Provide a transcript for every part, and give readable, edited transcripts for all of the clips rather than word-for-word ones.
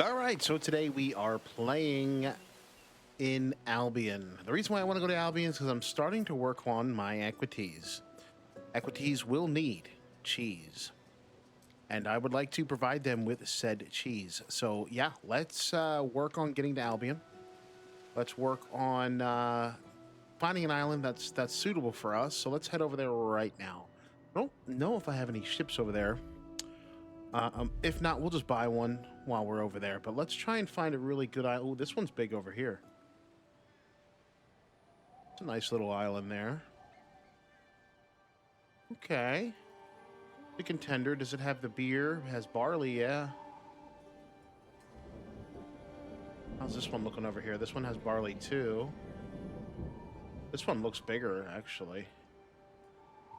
All right, so today we are playing in Albion. The reason why I want to go to Albion is because I'm starting to work on my equities. Equities will need cheese, and I would like to provide them with said cheese. So yeah, let's work on getting to Albion. Let's work on finding an island that's suitable for us. So let's head over there right now. I don't know if I have any ships over there. If not, we'll just buy one while we're over there. But let's try and find a really good island. Oh, this one's big over here. It's a nice little island there. Okay. The contender. Does it have the beer? It has barley, yeah. How's this one looking over here? This one has barley too. This one looks bigger, actually.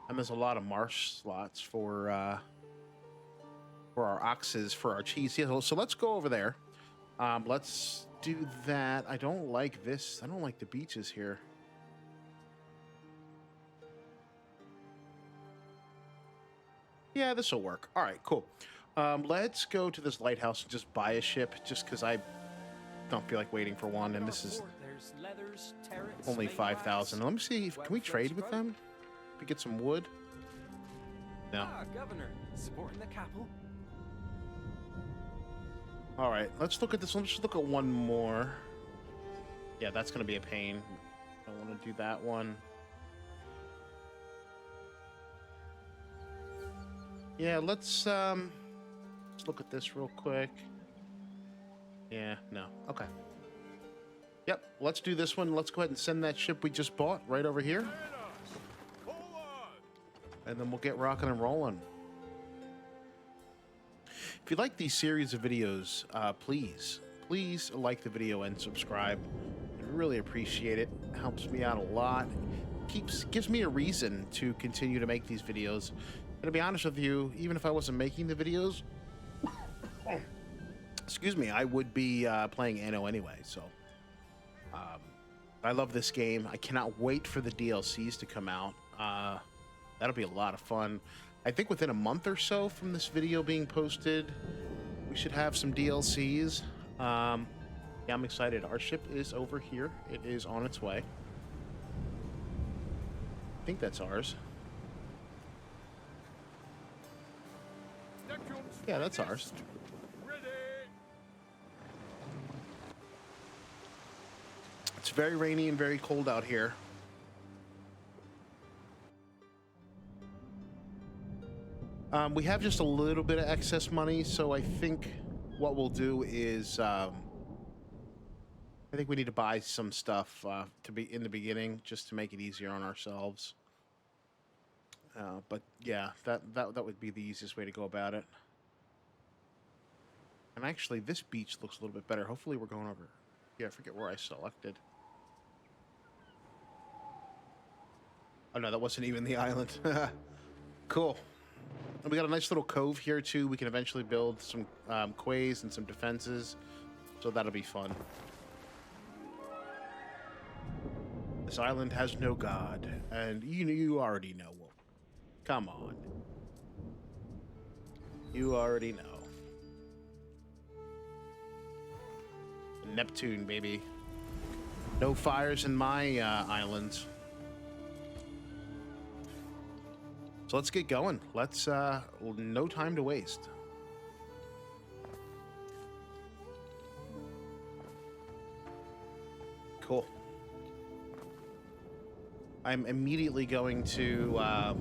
And there's a lot of marsh slots for our oxes, for our cheese. Yeah, so let's go over there. Let's do that. I don't like this. I don't like the beaches here. Yeah, this will work. All right, cool. Let's go to this lighthouse and just buy a ship, just because I don't feel like waiting for one, and this is only 5,000. Let me see. Can we trade with them? We get some wood? No. Governor, supporting the capital. All right, let's look at this one. Let's just look at one more. Yeah, that's going to be a pain. I want to do that one. Yeah, let's look at this real quick. Yeah, no. Okay. Yep, let's do this one. Let's go ahead and send that ship we just bought right over here. And then we'll get rocking and rolling. If you like these series of videos, please like the video and subscribe. I really appreciate it. It helps me out a lot. Gives me a reason to continue to make these videos. And to be honest with you, even if I wasn't making the videos, excuse me, I would be playing Anno anyway. So I love this game. I cannot wait for the DLCs to come out. That'll be a lot of fun. I think within a month or so from this video being posted, we should have some DLCs. Yeah, I'm excited. Our ship is over here. It is on its way. I think that's ours. Yeah, that's ours. It's very rainy and very cold out here. We have just a little bit of excess money, so I think what we'll do is I think we need to buy some stuff to be in the beginning just to make it easier on ourselves. But yeah, that would be the easiest way to go about it. And actually, this beach looks a little bit better. Hopefully, we're going over. Yeah, I forget where I selected. Oh no, that wasn't even the island. Cool. And we got a nice little cove here too. We can eventually build some quays and some defenses, so that'll be fun. This island has no god, and you already know. Come on, you already know. Neptune, baby. No fires in my islands. So let's get going. Let's, no time to waste. Cool. I'm immediately going to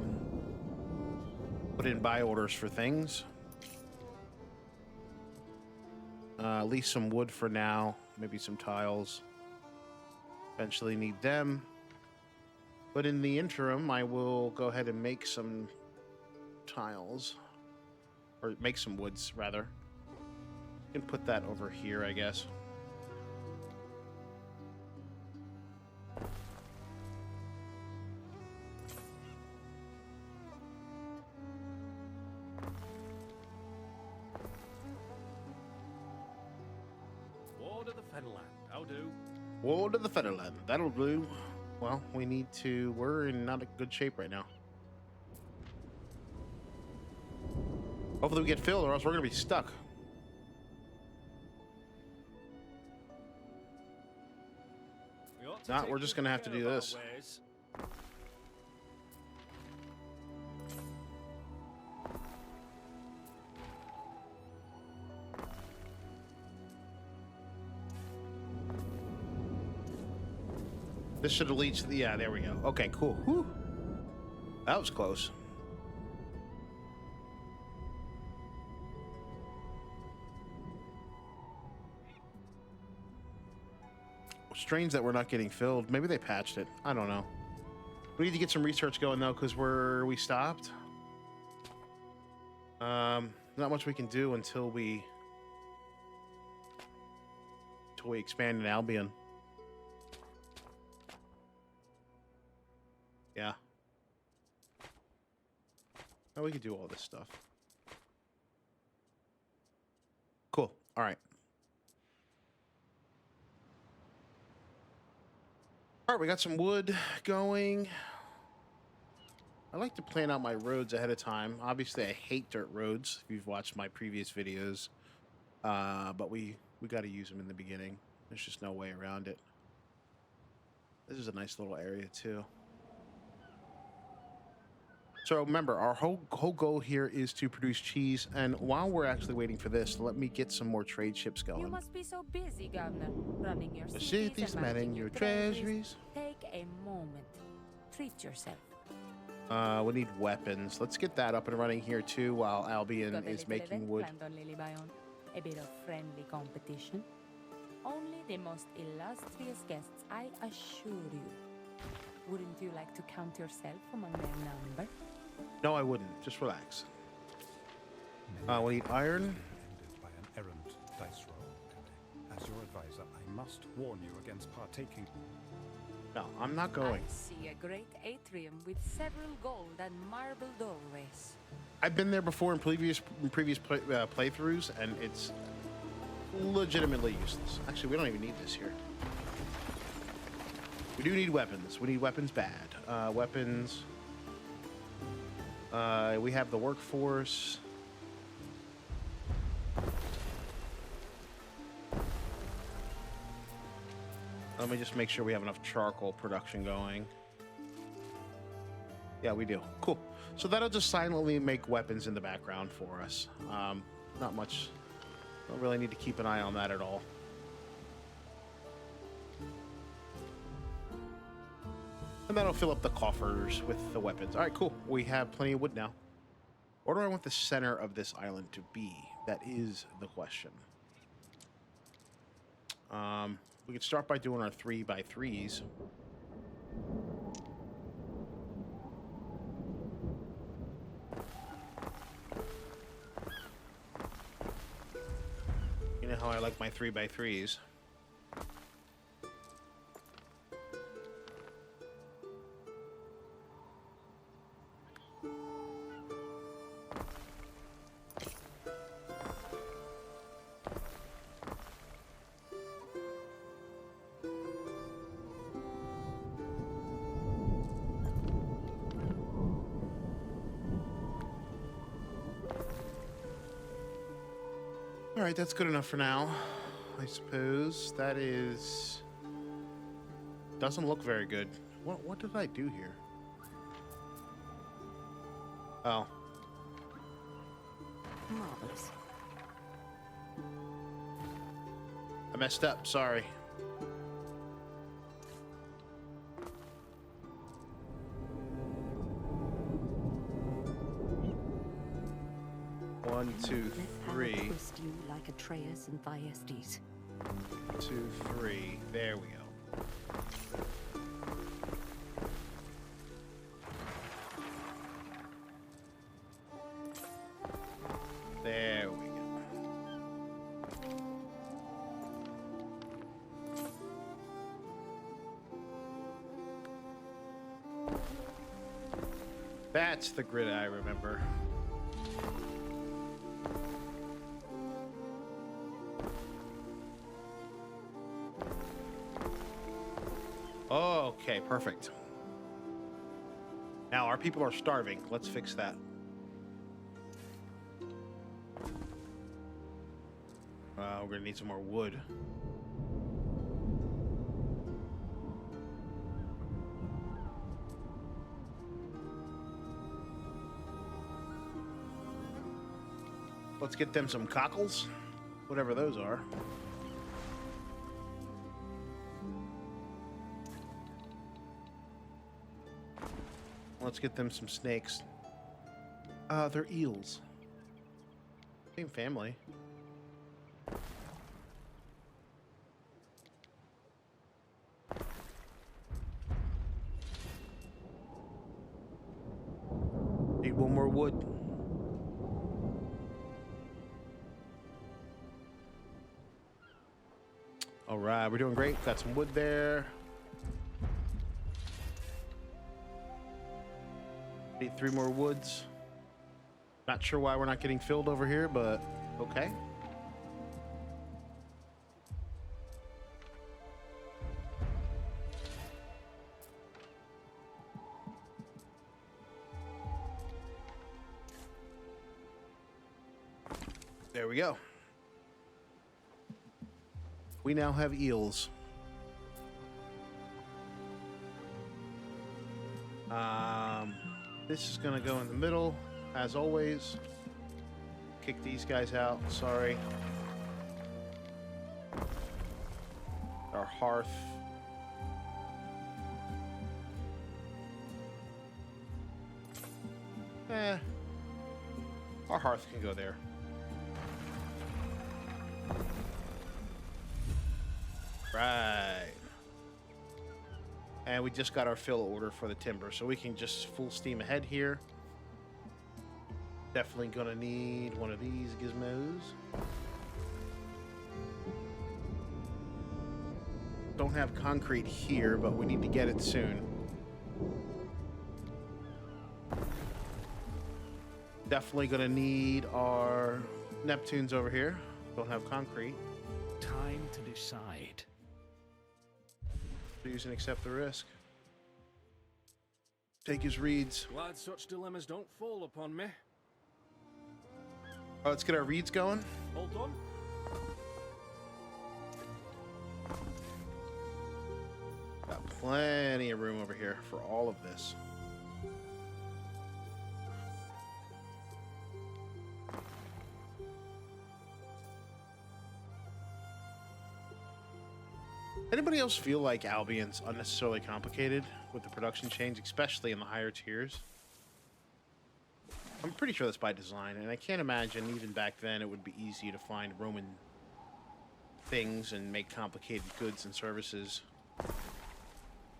put in buy orders for things. At least some wood for now. Maybe some tiles. Eventually need them. But in the interim, I will go ahead and make some tiles. Or make some woods, rather. You can put that over here, I guess. War to the Fenland, I'll do. War to the Fenland, that'll do. Well, we need to... We're in not a good shape right now. Hopefully we get filled or else we're going to be stuck. Not to Not, take we're just good gonna have to care do of our this. ways. This should have lead to the, yeah, there we go. Okay, cool. Whew. That was close. Strange that we're not getting filled. Maybe they patched it. I don't know. We need to get some research going though, because we stopped. Not much we can do until we expand in Albion. Yeah. Oh, we could do all this stuff. Cool. All right. All right, we got some wood going. I like to plan out my roads ahead of time. Obviously, I hate dirt roads, if you've watched my previous videos. But we got to use them in the beginning. There's just no way around it. This is a nice little area, too. So remember, our whole goal here is to produce cheese. And while we're actually waiting for this, let me get some more trade ships going. You must be so busy, Governor, running your The cities cities and managing managing your treasuries. treasuries. Take a moment. Treat yourself. We need weapons. Let's get that up and running here, too, while Albion Got a is little making event wood. planned on Lilybyon. A bit of friendly competition. Only the most illustrious guests, I assure you. Wouldn't you like to count yourself among their number? No, I wouldn't. Just relax. We need iron. Ended by an errant dice roll. As your advisor, I must warn you against partaking. No, I'm not going. I see a great atrium with several gold and marble doorways. I've been there before in previous playthroughs, and it's legitimately useless. Actually, we don't even need this here. We do need weapons. We need weapons bad. Weapons. We have the workforce. Let me just make sure we have enough charcoal production going. Yeah, we do. Cool. So that'll just silently make weapons in the background for us. Not much. Don't really need to keep an eye on that at all. And that'll fill up the coffers with the weapons. All right, cool. We have plenty of wood now. What do I want the center of this island to be? That is the question. We could start by doing our 3x3s. You know how I like my 3x3s. All right, that's good enough for now, I suppose. That is... Doesn't look very good. What did I do here? Oh. Marvelous. I messed up, sorry. One, two, three. Twist you like Atreus and Thyestes. 2, 3. There we go. There we go. That's the grid I remember. Okay, perfect. Now, our people are starving. Let's fix that. We're gonna need some more wood. Let's get them some cockles, whatever those are. Let's get them some snakes. They're eels. Same family. Need one more wood. All right, we're doing great. Got some wood there. Need 3 more woods. Not sure why we're not getting filled over here, but okay. There we go. We now have eels. This is gonna go in the middle, as always. Kick these guys out, sorry. Our hearth. Our hearth can go there. Right. And we just got our fill order for the timber, so we can just full steam ahead here. Definitely gonna need one of these gizmos. Don't have concrete here, but we need to get it soon. Definitely gonna need our Neptunes over here. Don't have concrete. Time to decide. Use and accept the risk. Take his reeds. Glad such dilemmas don't fall upon me. Oh, let's get our reeds going. All done? Got plenty of room over here for all of this. Anybody else feel like Albion's unnecessarily complicated with the production change, especially in the higher tiers? I'm pretty sure that's by design, and I can't imagine even back then it would be easy to find Roman things and make complicated goods and services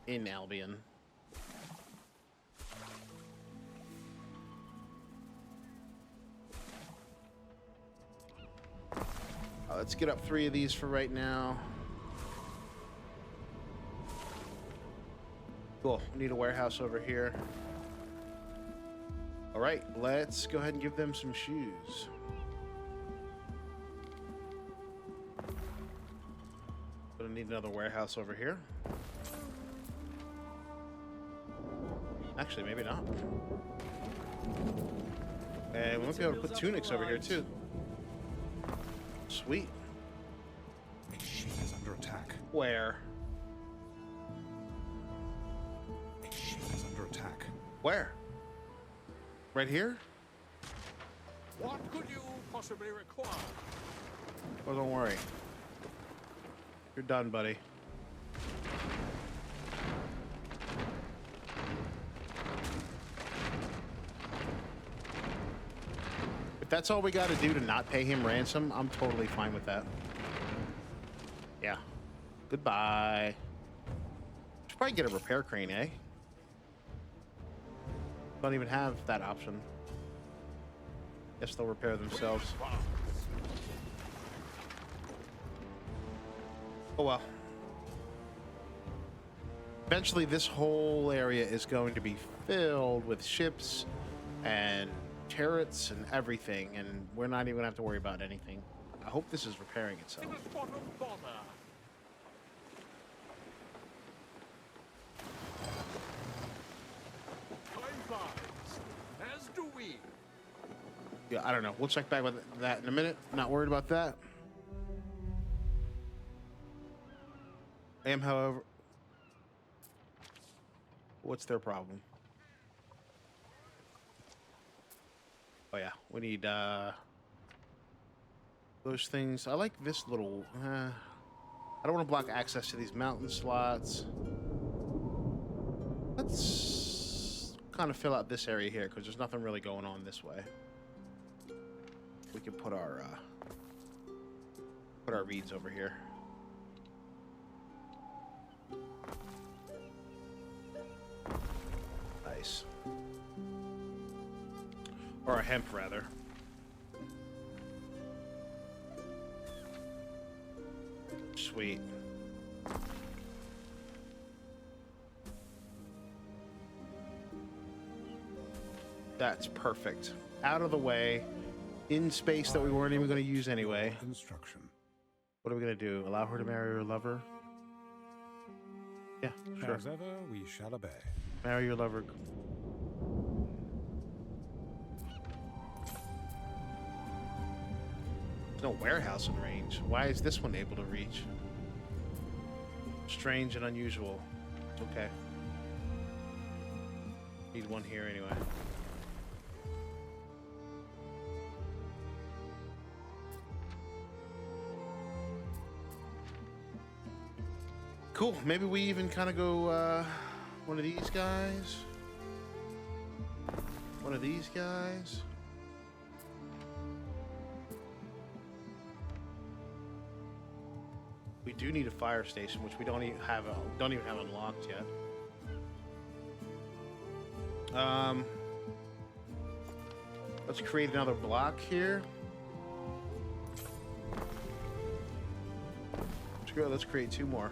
in Albion. Let's get up 3 of these for right now. Cool. We need a warehouse over here. All right, let's go ahead and give them some shoes. Gonna need another warehouse over here. Actually, maybe not. And we might be able to put tunics over here too. Sweet. A ship is under attack. Where? A ship is under attack. Where? Right here? What could you possibly require? Oh, don't worry. You're done, buddy. If that's all we got to do to not pay him ransom, I'm totally fine with that. Yeah. Goodbye. Should probably get a repair crane, eh? Don't even have that option. Guess they'll repair themselves. Oh well. Eventually this whole area is going to be filled with ships and turrets and everything, and we're not even gonna have to worry about anything. I hope this is repairing itself. In a spot of bother. Time flies, as do we. Yeah, I don't know. We'll check back with that in a minute. Not worried about that. I am, however... What's their problem? Oh yeah, we need those things. I like this little... I don't want to block access to these mountain slots. Let's kind of fill out this area here because there's nothing really going on this way. We can put our reeds over here. Nice. Or a hemp, rather. Sweet. That's perfect. Out of the way. In space that we weren't even going to use anyway. Instruction. What are we going to do? Allow her to marry her lover? Yeah, sure. As ever, we shall obey. Marry your lover. There's no warehouse in range. Why is this one able to reach? Strange and unusual. It's okay. Need one here anyway. Cool. Maybe we even kind of go one of these guys. One of these guys. We do need a fire station, which we don't even have unlocked yet. Let's create another block here. Let's create 2 more.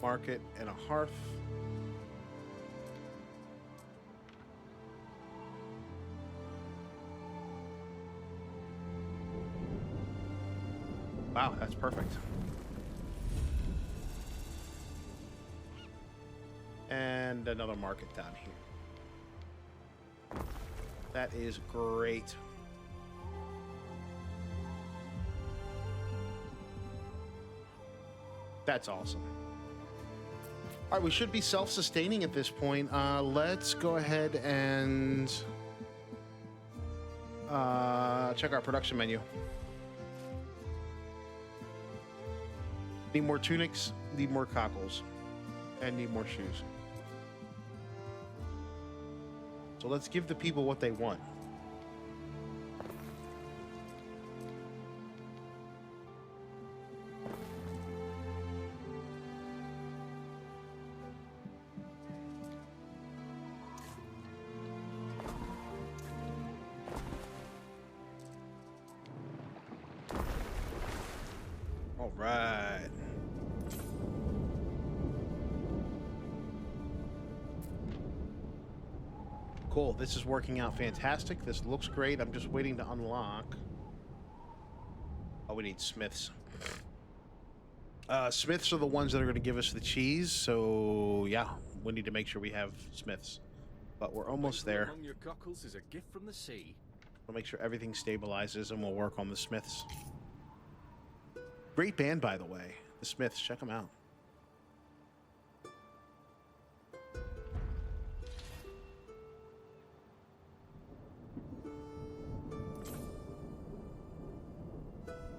Market and a hearth. Wow, that's perfect. And another market down here. That is great. That's awesome. All right, we should be self-sustaining at this point. Let's go ahead and check our production menu. Need more tunics, need more cockles, and need more shoes. So let's give the people what they want. All right. Cool. This is working out fantastic. This looks great. I'm just waiting to unlock. Oh, we need smiths. Smiths are the ones that are going to give us the cheese. So, yeah, we need to make sure we have smiths. But we're almost there. Among your cockles is a gift from the sea. We'll make sure everything stabilizes and we'll work on the smiths. Great band, by the way. The Smiths. Check them out.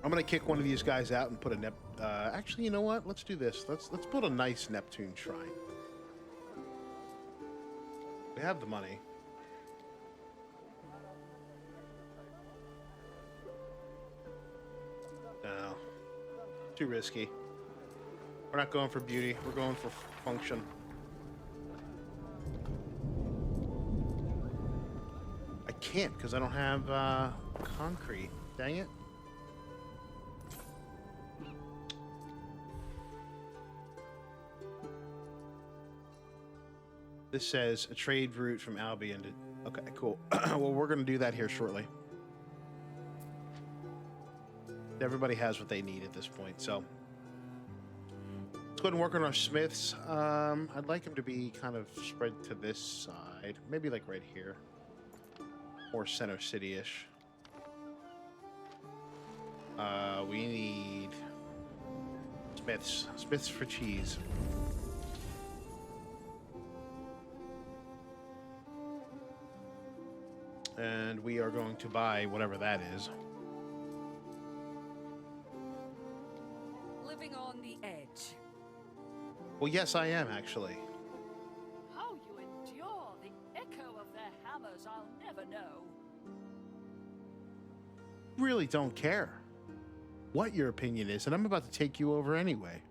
I'm gonna kick one of these guys out and put a actually, you know what? Let's do this. Let's build a nice Neptune shrine. We have the money. No. Too risky. We're not going for beauty. We're going for function. I can't because I don't have concrete. Dang it. This says a trade route from Albion to... Okay, cool. Well, we're going to do that here shortly. Everybody has what they need at this point, so... Let's go ahead and work on our smiths. I'd like them to be kind of spread to this side. Maybe like right here. Or center city-ish. We need... Smiths. Smiths for cheese. And we are going to buy whatever that is. Living on the edge. Well, yes, I am, actually. How you endure the echo of their hammers, I'll never know. Really don't care what your opinion is, and I'm about to take you over anyway.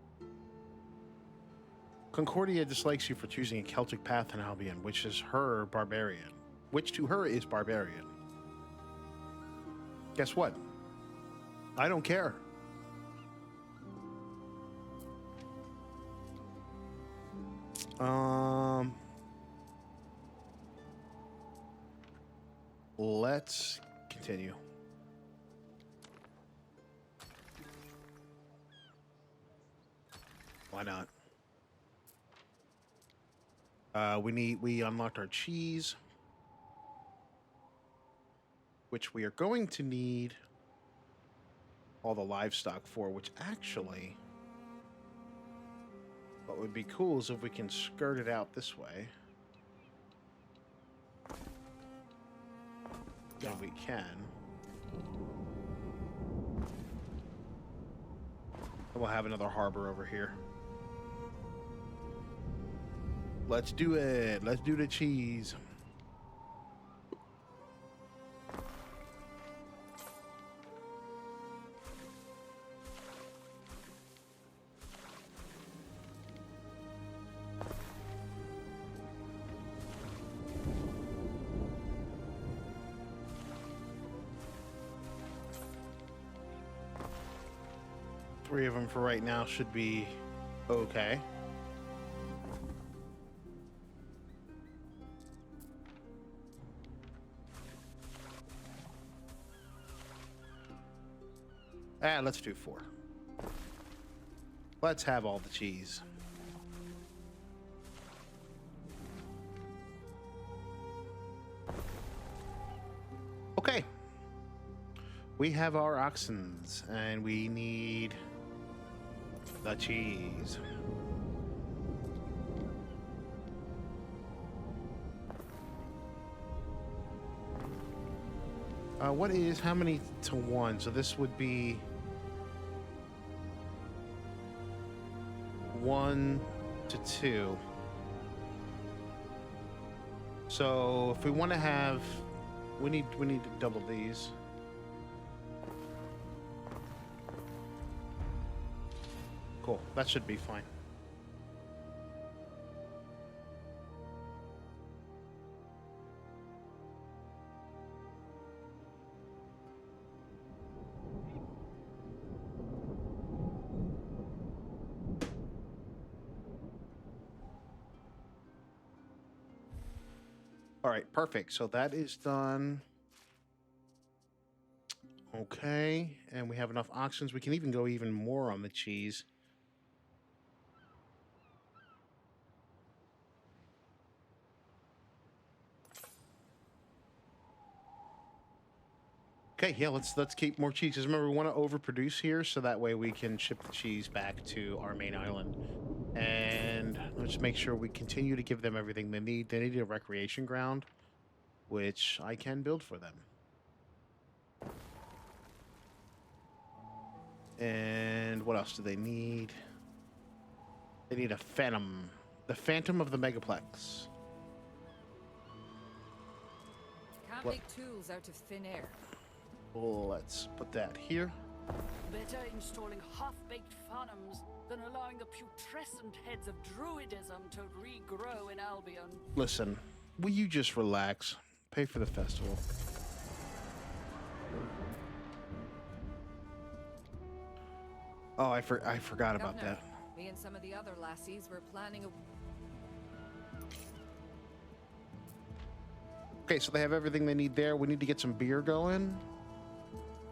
Concordia dislikes you for choosing a Celtic path in Albion, which is her barbarian. Which to her is barbarian. Guess what? I don't care. Let's continue. Why not? We unlocked our cheese, which we are going to need all the livestock for, which actually, what would be cool is if we can skirt it out this way. And we can. And we'll have another harbor over here. Let's do it. Let's do the cheese. Three of them for right now should be okay. Let's do 4. Let's have all the cheese. Okay. We have our oxens, and we need the cheese. What is, how many to 1? So this would be 1 to 2. So if we want to have, we need to double these. Cool, that should be fine. All right, perfect. So that is done. Okay, and we have enough oxens. We can even go even more on the cheese. Okay, yeah, let's keep more cheese. 'Cause remember, we want to overproduce here, so that way we can ship the cheese back to our main island. And let's make sure we continue to give them everything they need. They need a recreation ground, which I can build for them. And what else do they need? They need a phantom. The Phantom of the Megaplex. Can't What? make tools out of thin air. Let's put that here. Better installing half-baked phantoms than allowing the putrescent heads of druidism to regrow in Albion. Listen, will you just relax? Pay for the festival. Oh, I forgot about Governor, that. me and some of the other lassies were planning a... Okay, so they have everything they need there. We need to get some beer going.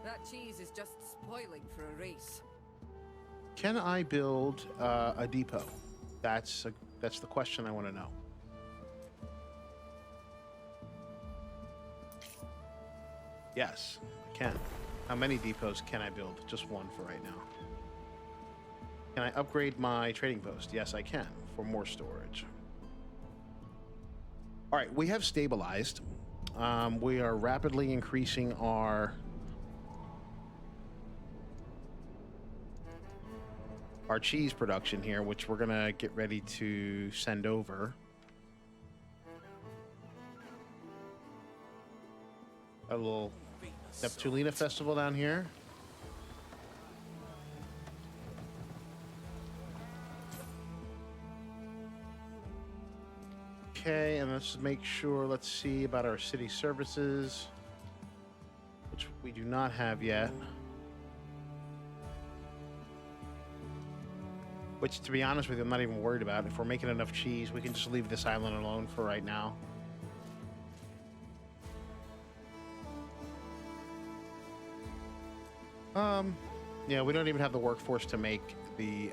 That cheese is just spoiling for a race. Can I build a depot? That's the question I want to know. Yes, I can. How many depots can I build? Just one for right now. Can I upgrade my trading post? Yes, I can, for more storage. All right, we have stabilized. We are rapidly increasing our cheese production here, which we're gonna get ready to send over. A little Neptulina festival down here. Okay, and let's make sure, let's see about our city services, which we do not have yet. Which, to be honest with you, I'm not even worried about. If we're making enough cheese, we can just leave this island alone for right now. Yeah, we don't even have the workforce to make the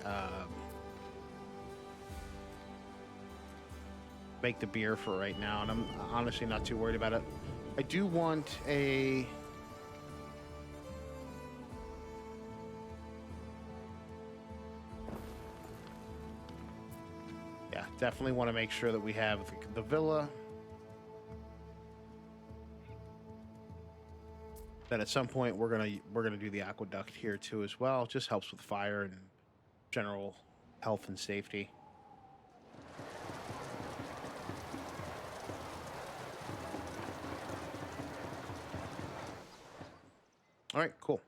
beer for right now, and I'm honestly not too worried about it. I do want a definitely want to make sure that we have the villa. Then at some point we're gonna do the aqueduct here too as well. It just helps with fire and general health and safety. All right, cool.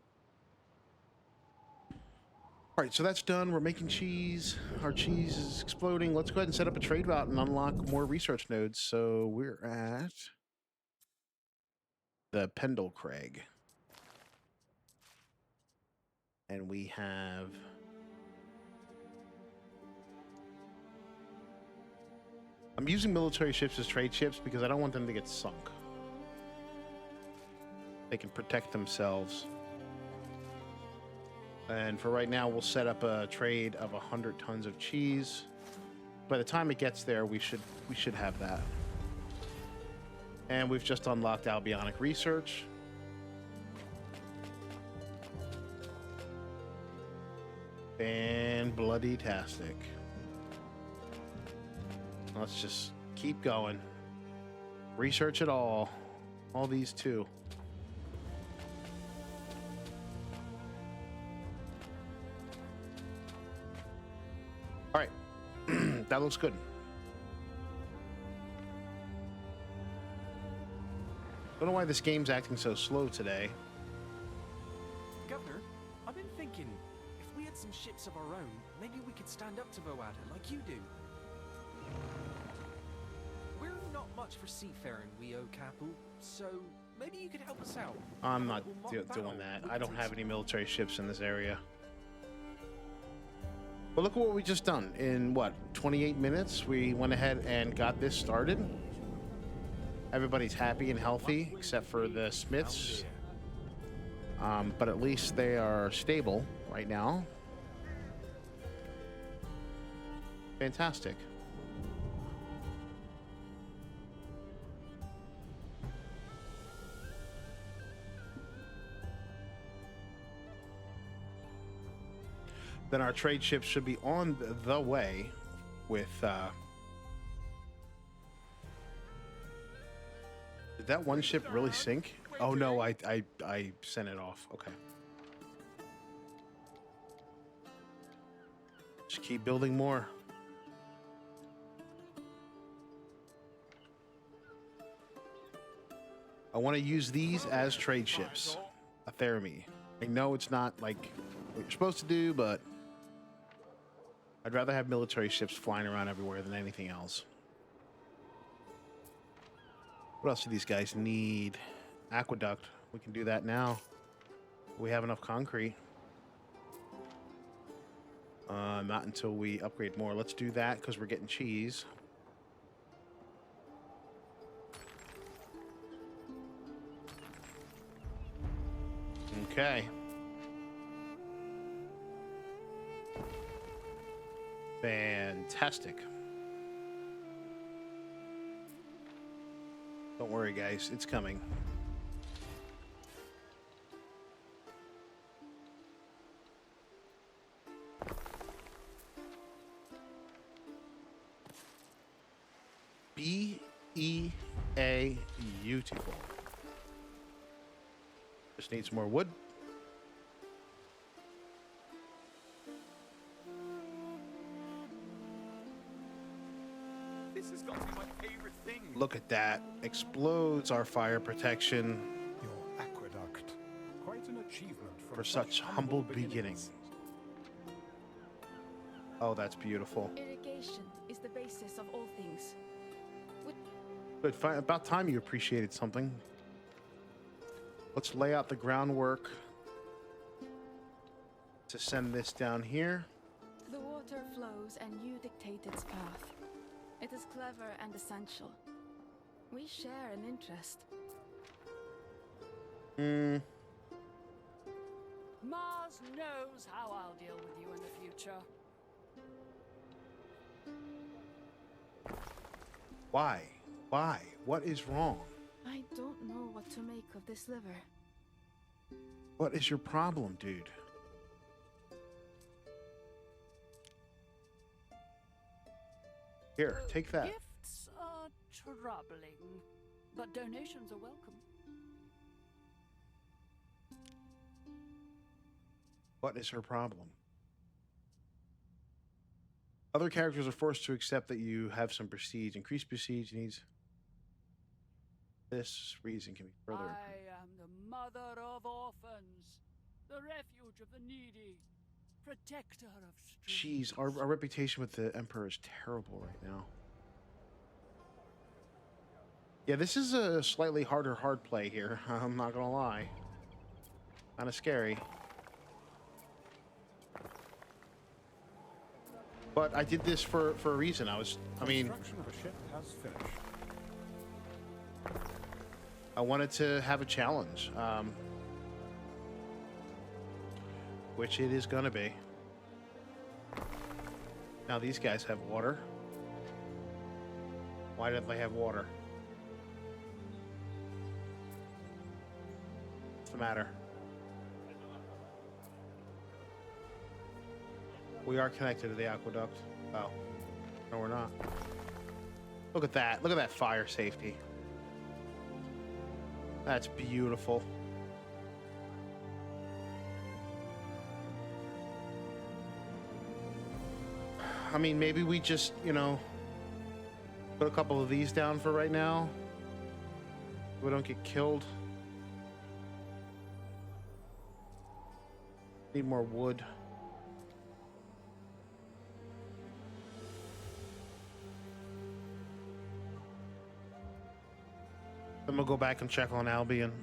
All right, so that's done. We're making cheese. Our cheese is exploding. Let's go ahead and set up a trade route and unlock more research nodes. So we're at the Pendle Crag. And we have... I'm using military ships as trade ships because I don't want them to get sunk. They can protect themselves. And for right now, we'll set up a trade of 100 tons of cheese. By the time it gets there, we should have that. And we've just unlocked Albionic Research. And bloody-tastic. Let's just keep going. Research it all. All these too. All right. That looks good. Don't know why this game's acting so slow today. Governor, I've been thinking, if we had some ships of our own, maybe we could stand up to Boada like you do. We're not much for seafaring, we owe Capel, so maybe you could help us out. I'm not We'll mock doing battle. that. We I could don't take have some- any military ships in this area. But look at what we just done. In what, 28 minutes, we went ahead and got this started. Everybody's happy and healthy, except for the Smiths. But at least they are stable right now. Fantastic. Then our trade ships should be on the way with... Did that one ship really sink? Oh no, I sent it off. Okay. Just keep building more. I want to use these as trade ships. A Thermi. I know it's not like what you're supposed to do, but I'd rather have military ships flying around everywhere than anything else. What else do these guys need? Aqueduct. We can do that now. We have enough concrete. Not until we upgrade more. Let's do that because we're getting cheese. Okay. Fantastic. Don't worry, guys. It's coming. BE beautiful. Just need some more wood. This has got to be my favorite thing. Look at that. Explodes our fire protection Your aqueduct. Quite an achievement from for such humble beginnings. Oh, that's beautiful. Irrigation is the basis of all things. Good. About time you appreciated something. Let's lay out the groundwork to send this down here. The water flows and you dictate its path. It is clever and essential. We share an interest. Mars knows how I'll deal with you in the future. Why? Why? What is wrong? I don't know what to make of this liver. What is your problem, dude? Here, take that. Gifts are troubling, but donations are welcome. What is her problem? Other characters are forced to accept that you have some prestige. Increased prestige needs... This reason can be further... I am the mother of orphans, the refuge of the needy, protector of strangers. Jeez, our reputation with the Emperor is terrible right now. Yeah, this is a slightly harder hard play here. I'm not gonna lie. Kind of scary. But I did this for a reason. I mean... Construction of a ship has finished. I wanted to have a challenge. Which it is gonna be. Now these guys have water. Why did they have water? What's the matter? We are connected to the aqueduct. Oh. No, we're not. Look at that. Look at that fire safety. That's beautiful. I mean, maybe we just, you know, put a couple of these down for right now. We don't get killed. Need more wood. Then we'll go back and check on Albion.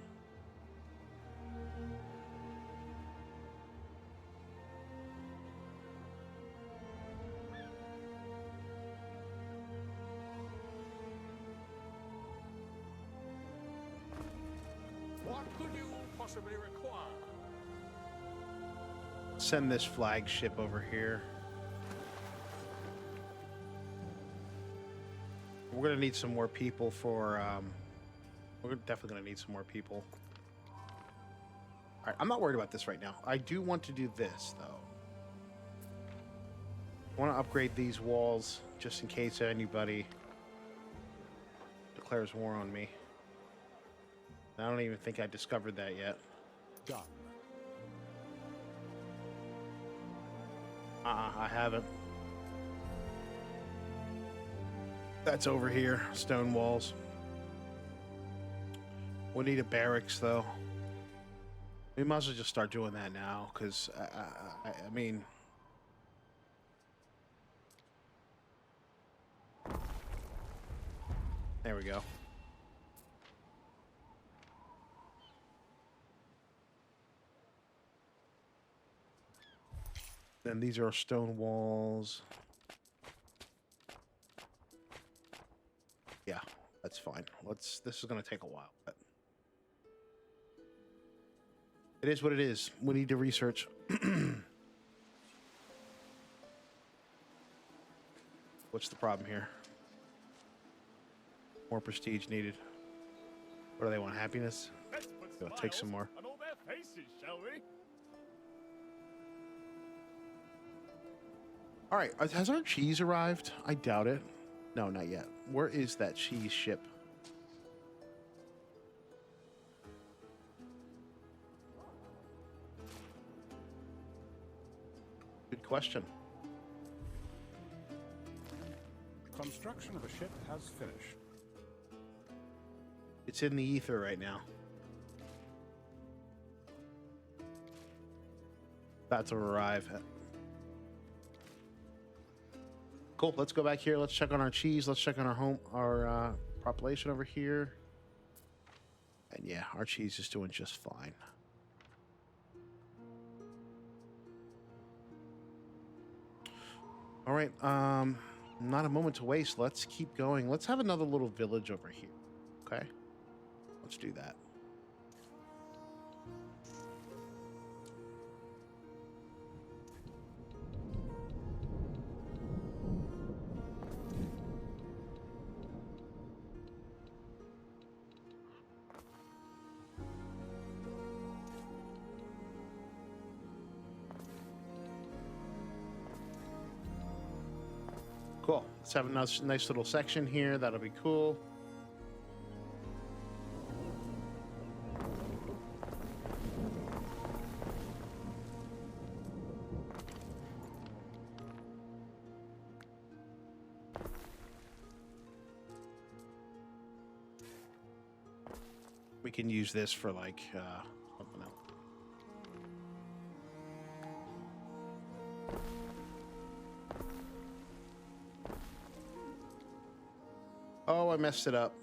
What could you possibly require? Send this flagship over here. We're gonna need some more people for, we're definitely gonna need some more people. Alright, I'm not worried about this right now. I do want to do this, though. I want to upgrade these walls, just in case anybody declares war on me. I don't even think I discovered that yet. Done. I haven't. That's over here, stone walls. We need a barracks, though. We might as well just start doing that now, because, I mean... There we go. Then these are stone walls. Yeah, that's fine. This is gonna take a while, but it is what it is. We need to research. What's the problem here? More prestige needed. What do they want? Happiness? Let's put Go, take some more. on all their faces, shall we? All right, has our cheese arrived? I doubt it. No, not yet. Where is that cheese ship? question. Construction of a ship has finished. It's in the ether right now. About to arrive. Cool. Let's go back here. Let's check on our cheese. Let's check on our population over here. And yeah, our cheese is doing just fine. All right. Not a moment to waste. Let's keep going. Let's have another little village over here. Okay. Let's do that. Cool. Let's have a nice little section here. That'll be cool. We can use this for like something else. Oh, I messed it up.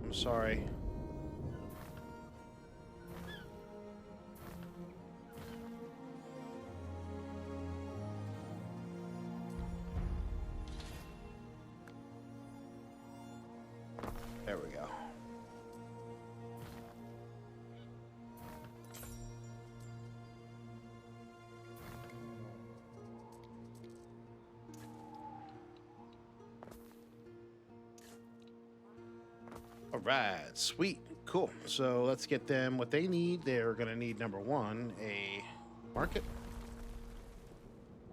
I'm sorry. There we go. All right, sweet, cool. So let's get them what they need. They're gonna need number one, a market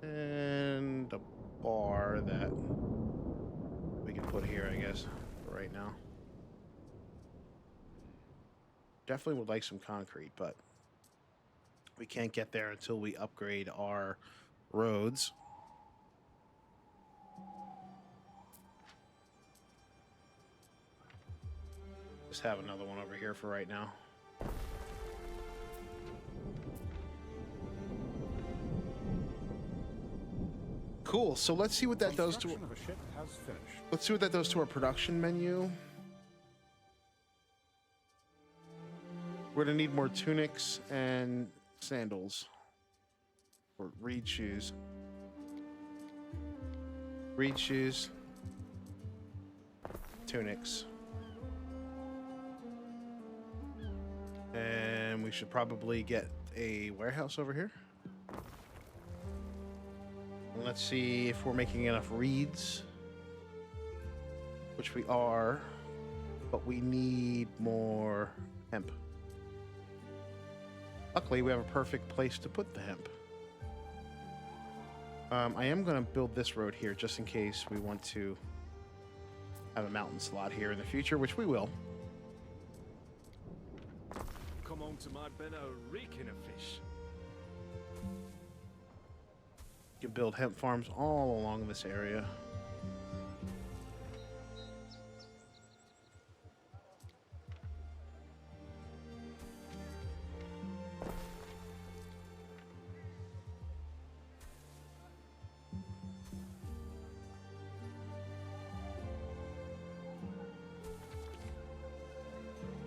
and a bar that we can put here, I guess, for right now. Definitely would like some concrete, but we can't get there until we upgrade our roads. Just have another one over here for right now. Cool. So let's see what that does to. Construction of a ship has finished. Let's see what that does to our production menu. We're gonna need more tunics and sandals. Or reed shoes. Reed shoes. Tunics. And we should probably get a warehouse over here. And let's see if we're making enough reeds. Which we are. But we need more hemp. Luckily, we have a perfect place to put the hemp. I am going to build this road here just in case we want to have a mountain slot here in the future, which we will. Come on to my bin a reeking of fish. You can build hemp farms all along this area.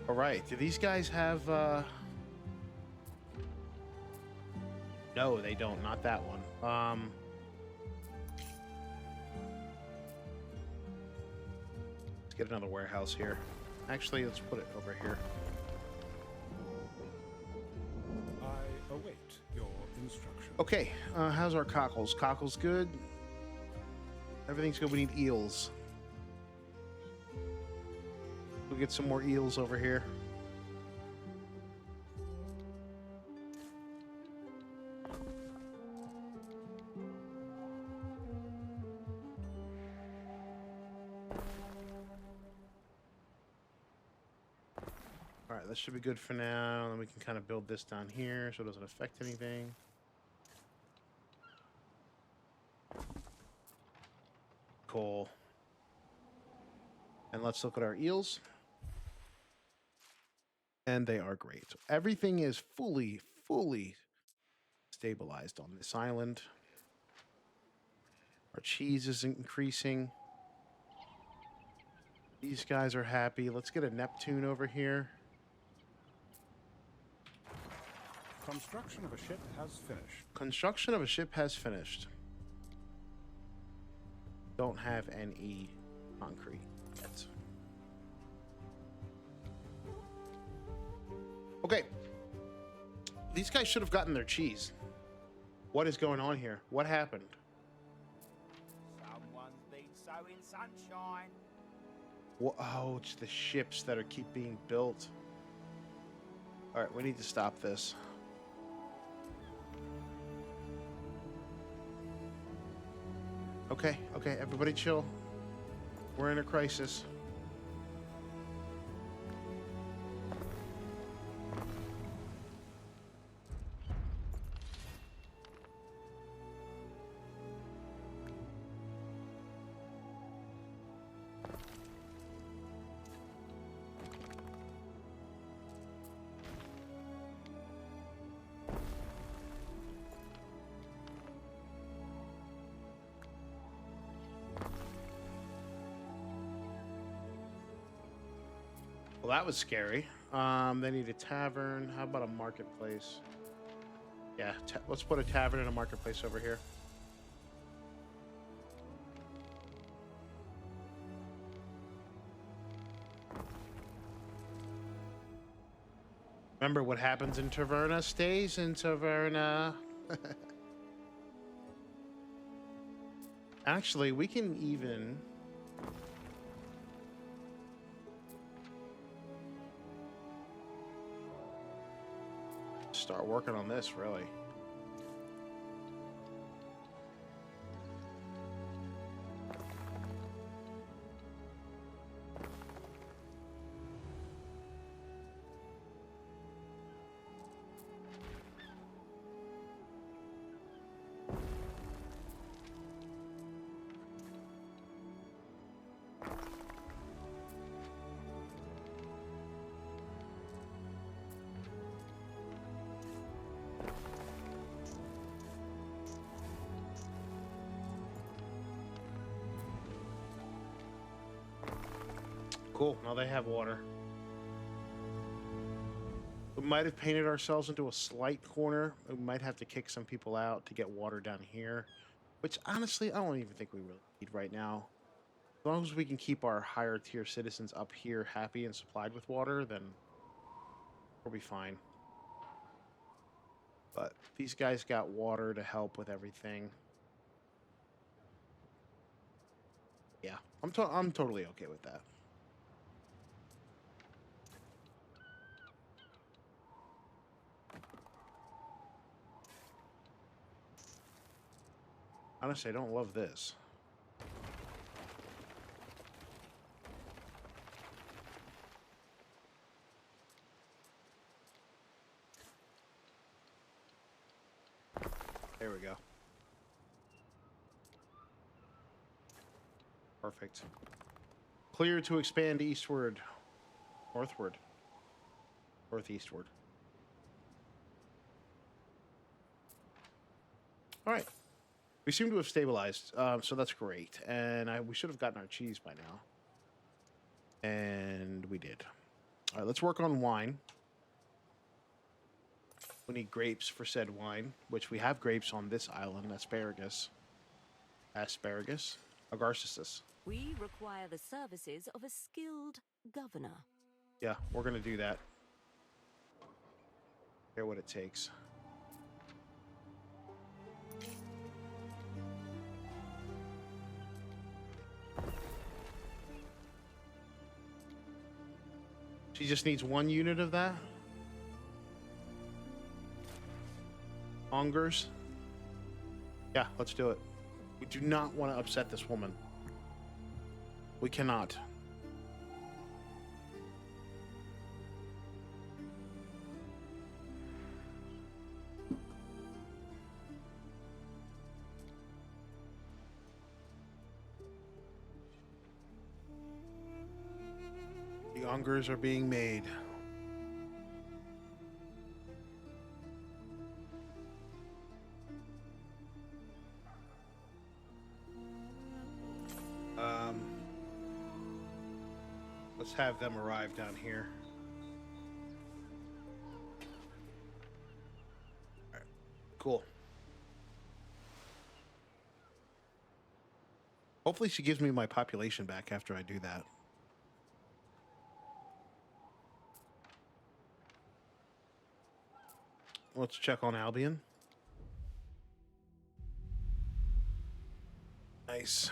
All right, do these guys have, No, they don't, not that one. Let's get another warehouse here. Actually, let's put it over here. I await your instruction. Okay, how's our cockles? Cockles good? Everything's good, we need eels. We'll get some more eels over here. Alright, right, that should be good for now. Then we can kind of build this down here so it doesn't affect anything. Cool. And let's look at our eels. And they are great. So everything is fully stabilized on this island. Our cheese is increasing. These guys are happy. Let's get a Neptune over here. Construction of a ship has finished. Construction of a ship has finished. Don't have any concrete yet. Okay. These guys should have gotten their cheese. What is going on here? What happened? Someone's been sowing sunshine. Oh, it's the ships that are keep being built. All right, we need to stop this. Okay, everybody chill. We're in a crisis. Well, that was scary. They need a tavern. How about a marketplace? Yeah, let's put a tavern and a marketplace over here. Remember, what happens in Taverna stays in Taverna. Actually, we can even... start working on this, really. Cool, now they have water. We might have painted ourselves into a slight corner. We might have to kick some people out to get water down here. Which, honestly, I don't even think we really need right now. As long as we can keep our higher tier citizens up here happy and supplied with water, then we'll be fine. But these guys got water to help with everything. Yeah, I'm totally okay with that. Honestly, I don't love this. There we go. Perfect. Clear to expand eastward. Northward. Northeastward. All right. We seem to have stabilized, so that's great. And we should have gotten our cheese by now. And we did. All right, let's work on wine. We need grapes for said wine, which we have grapes on this island. Asparagus. Agarcisus. We require the services of a skilled governor. Yeah, we're going to do that. Hear what it takes. She just needs 1 unit of that. Hongers. Yeah, let's do it. We do not want to upset this woman. We cannot. The hungers are being made. Let's have them arrive down here. All right, cool. Hopefully she gives me my population back after I do that. Let's check on Albion. Nice.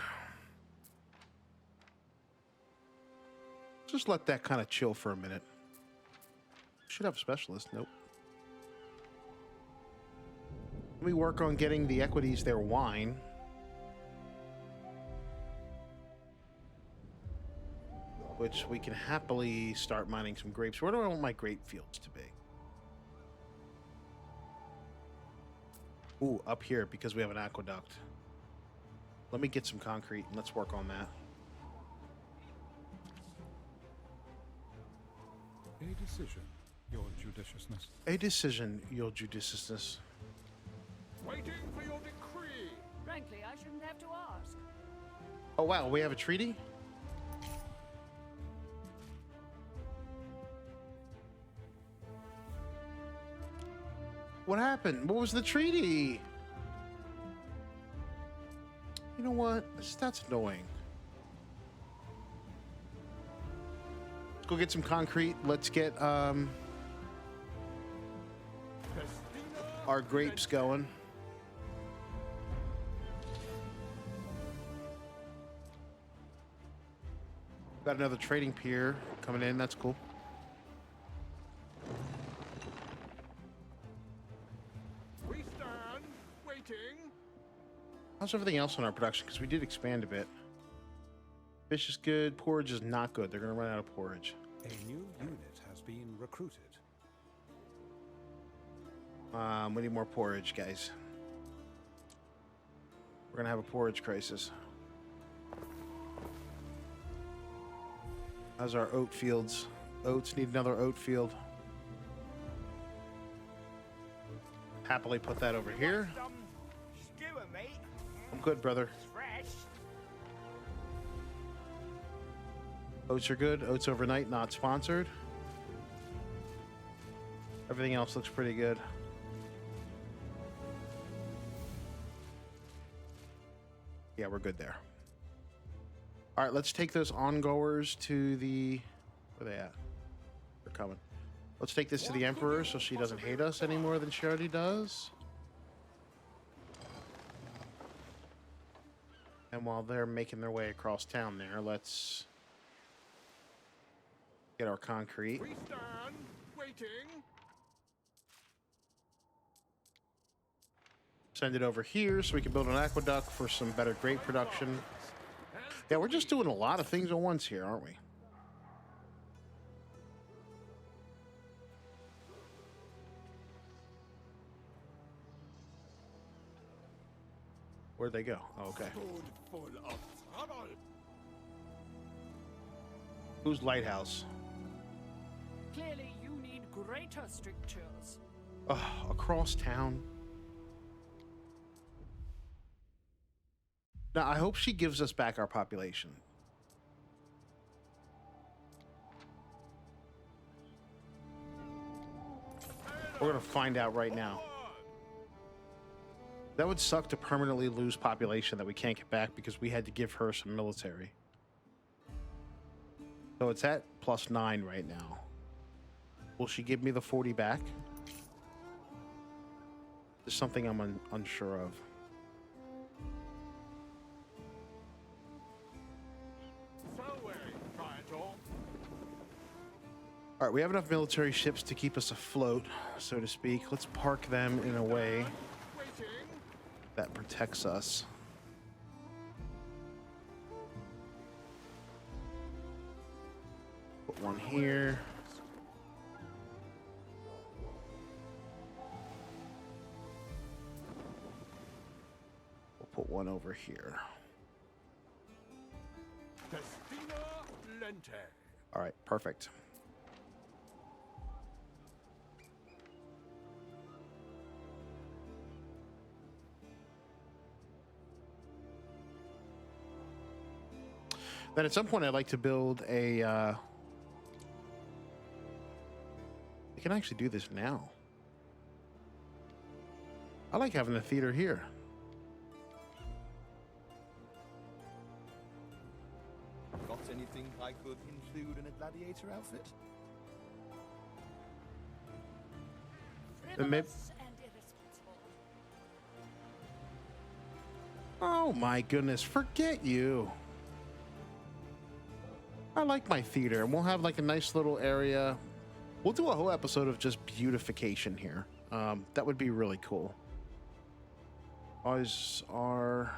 Just let that kind of chill for a minute. Should have a specialist. Nope. Let me work on getting the equities their wine. Which we can happily start mining some grapes. Where do I want my grape fields to be? Ooh, up here because we have an aqueduct. Let me get some concrete and let's work on that. A decision, your judiciousness. A decision, your judiciousness. Waiting for your decree. Frankly, I shouldn't have to ask. Oh wow, we have a treaty? What happened? What was the treaty? You know what? That's annoying. Let's go get some concrete. Let's get our grapes going. Got another trading pier coming in. That's cool. We stand waiting. How's everything else on our production? Because we did expand a bit. Fish is good. Porridge is not good. They're going to run out of porridge. A new unit has been recruited. We need more porridge, guys. We're going to have a porridge crisis. How's our oat fields? Oats need another oat field. Happily put that over here. Skewer, mate. I'm good, brother. Fresh. Oats are good. Oats overnight, not sponsored. Everything else looks pretty good. Yeah, we're good there. All right, let's take those ongoers to the... Where are they at? They're coming. Let's take this to the Emperor so she doesn't hate us any more than she already does. And while they're making their way across town there, let's get our concrete. We stand waiting. Send it over here so we can build an aqueduct for some better grape production. Yeah, we're just doing a lot of things at once here, aren't we? Where'd they go? Oh, okay. Full of trouble. Who's Lighthouse? Clearly, you need greater strictures. Across town. Now, I hope she gives us back our population. We're going to find out right now. That would suck to permanently lose population that we can't get back because we had to give her some military. So it's at +9 right now. Will she give me the 40 back? There's something I'm unsure of. All right, we have enough military ships to keep us afloat, so to speak. Let's park them in a way that protects us. Put one here. We'll put one over here. All right, perfect. Then at some point, I'd like to build a. We can actually do this now. I like having the theater here. Got anything I could include in a gladiator outfit? Then maybe. And irresponsible. Oh my goodness! Forget you. I like my theater, and we'll have like a nice little area. We'll do a whole episode of just beautification here. That would be really cool. Boys are.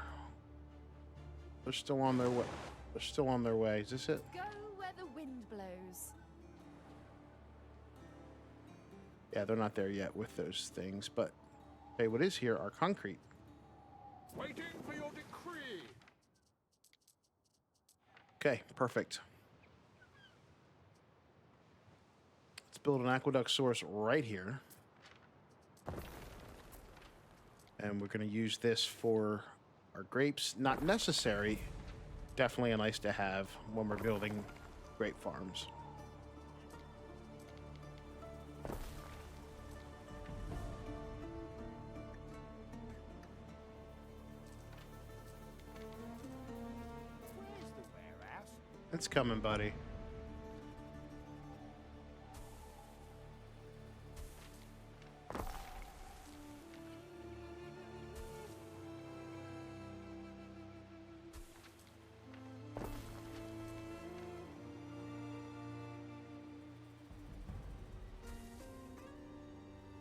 They're still on their way. They're still on their way. Is this it? Go where the wind blows. Yeah, they're not there yet with those things. But hey, what is here are concrete. Waiting for your decree. Okay, perfect. Let's build an aqueduct source right here. And we're going to use this for our grapes. Not necessary. Definitely a nice to have when we're building grape farms. Where's the warehouse? It's coming, buddy.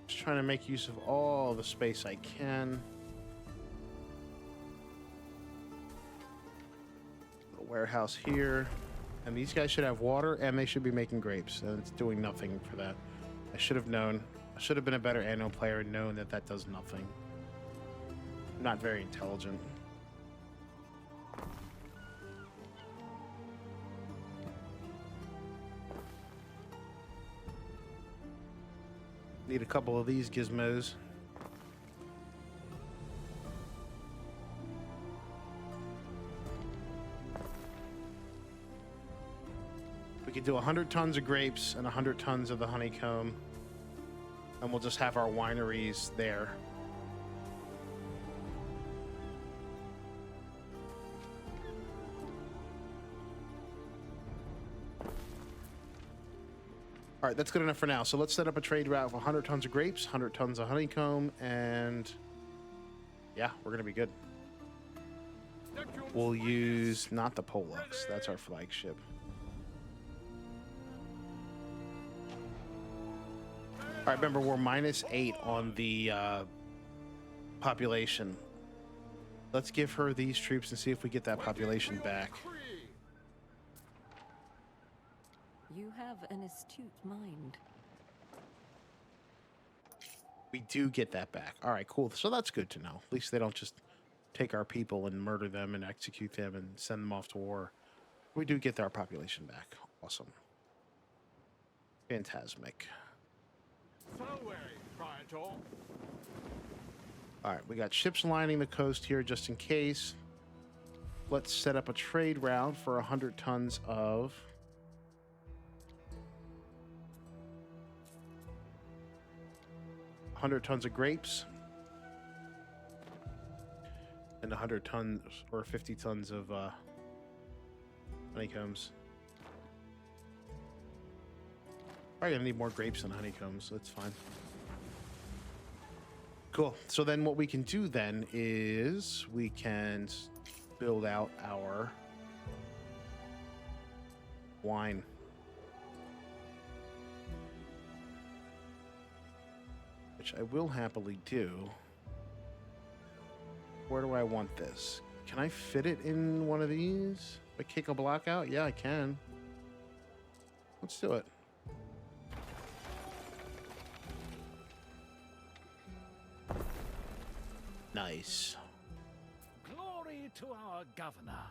Just trying to make use of all the space I can. Little warehouse here. And these guys should have water, and they should be making grapes. And it's doing nothing for that. I should have known. I should have been a better Anno player and known that that does nothing. Not very intelligent. Need a couple of these gizmos. We could do 100 tons of grapes and 100 tons of the honeycomb. And we'll just have our wineries there. All right, that's good enough for now. So let's set up a trade route for 100 tons of grapes, 100 tons of honeycomb, and yeah, we're going to be good. We'll use not the Pollux. That's our flagship. All right, remember, we're -8 on the population. Let's give her these troops and see if we get that population back. You have an astute mind. We do get that back. All right, cool. So that's good to know. At least they don't just take our people and murder them and execute them and send them off to war. We do get our population back. Awesome. Phantasmic. All right, we got ships lining the coast here just in case. Let's set up a trade route for 100 tons of... 100 tons of grapes. And 100 tons or 50 tons of honeycombs. Probably gonna need more grapes than honeycombs, so that's fine. Cool. So then what we can do then is we can build out our wine. Which I will happily do. Where do I want this? Can I fit it in one of these? If I kick a block out? Yeah, I can. Let's do it. Nice. Glory to our governor.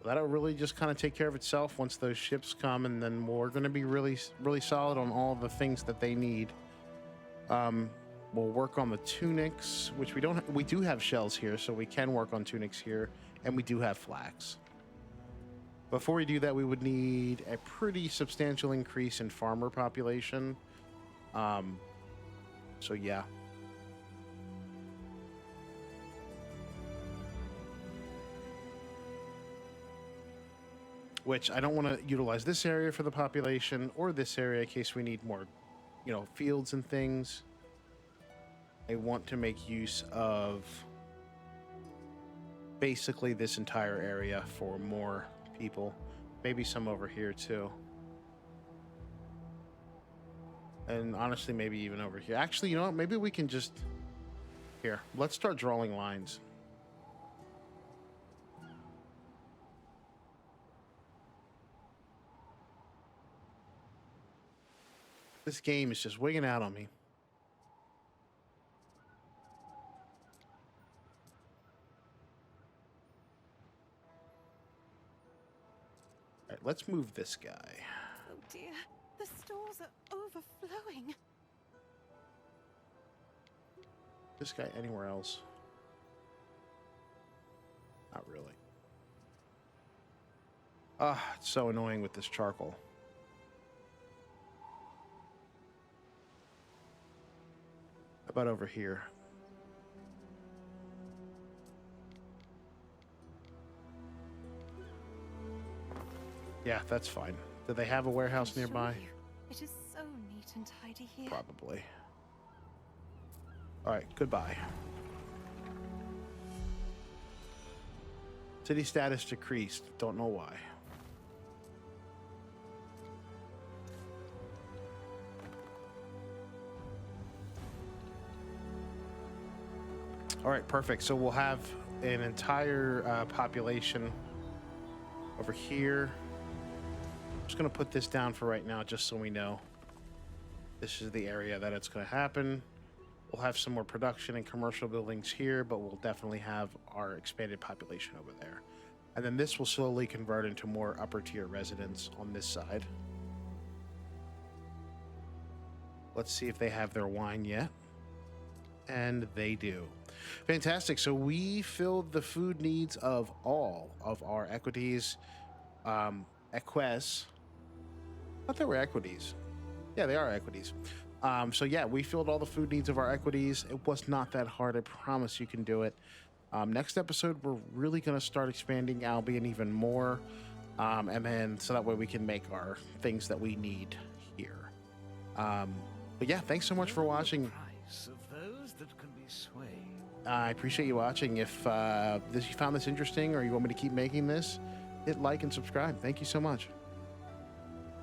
That'll really just kind of take care of itself once those ships come, and then we're going to be really solid on all the things that they need. We'll work on the tunics, which we do have shells here, so we can work on tunics here, and we do have flax. Before we do that, we would need a pretty substantial increase in farmer population. So yeah. Which I don't want to utilize this area for the population or this area in case we need more, fields and things. I want to make use of basically this entire area for more people. Maybe some over here too. And honestly, maybe even over here. Actually, you know what? Maybe we can just... Here, let's start drawing lines. This game is just wigging out on me. All right, let's move this guy. Oh dear, the stores are overflowing. This guy anywhere else? Not really. Ah, it's so annoying with this charcoal. How about over here? Yeah, that's fine. Do they have a warehouse nearby? It is so neat and tidy here. Probably. All right, goodbye. City status decreased. Don't know why. All right, perfect. So we'll have an entire population over here. I'm just going to put this down for right now, just so we know. This is the area that it's going to happen. We'll have some more production and commercial buildings here, but we'll definitely have our expanded population over there. And then this will slowly convert into more upper tier residents on this side. Let's see if they have their wine yet. And they do. Fantastic. So we filled the food needs of all of our equities. EQUITES. I thought they were equities. Yeah, they are equities. So yeah, we filled all the food needs of our equities. It was not that hard. I promise you can do it. Next episode, we're really going to start expanding Albion even more. And then so that way we can make our things that we need here. But yeah, thanks so much for watching. Of those that can be swayed. I appreciate you watching. If you found this interesting or you want me to keep making this, hit like and subscribe. Thank you so much.